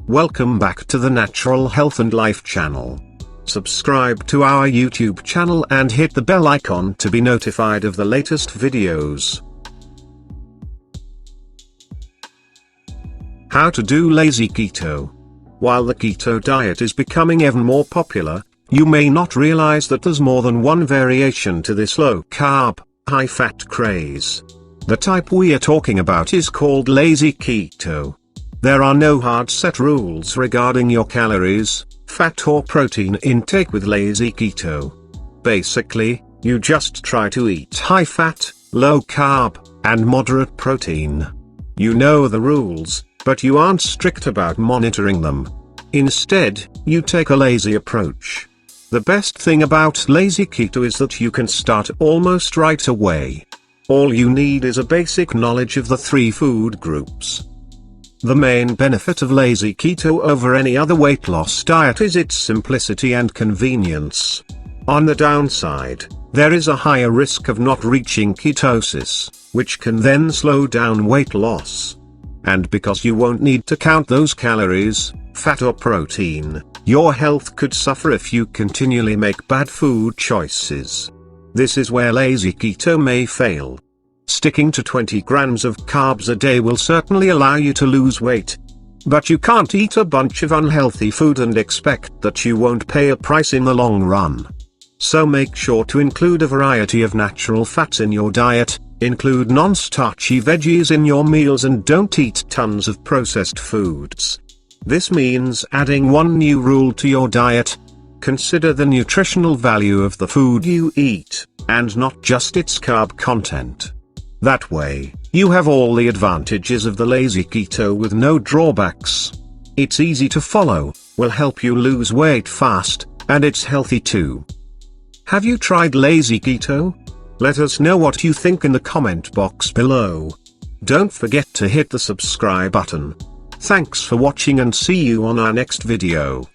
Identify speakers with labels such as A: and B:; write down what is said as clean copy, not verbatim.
A: Welcome back to the Natural Health and Life channel. Subscribe to our YouTube channel and hit the bell icon to be notified of the latest videos. How to do lazy keto. While the keto diet is becoming even more popular, you may not realize that there's more than one variation to this low-carb, high-fat craze. The type we are talking about is called lazy keto. There are no hard set rules regarding your calories, fat or protein intake with lazy keto. Basically, you just try to eat high fat, low carb, and moderate protein. You know the rules, but you aren't strict about monitoring them. Instead, you take a lazy approach. The best thing about lazy keto is that you can start almost right away. All you need is a basic knowledge of the 3 food groups. The main benefit of lazy keto over any other weight loss diet is its simplicity and convenience. On the downside, there is a higher risk of not reaching ketosis, which can then slow down weight loss. And because you won't need to count those calories, fat or protein, your health could suffer if you continually make bad food choices. This is where lazy keto may fail. Sticking to 20 grams of carbs a day will certainly allow you to lose weight. But you can't eat a bunch of unhealthy food and expect that you won't pay a price in the long run. So make sure to include a variety of natural fats in your diet, include non-starchy veggies in your meals, and don't eat tons of processed foods. This means adding one new rule to your diet. Consider the nutritional value of the food you eat, and not just its carb content. That way, you have all the advantages of the lazy keto with no drawbacks. It's easy to follow, will help you lose weight fast, and it's healthy too. Have you tried lazy keto? Let us know what you think in the comment box below. Don't forget to hit the subscribe button. Thanks for watching and see you on our next video.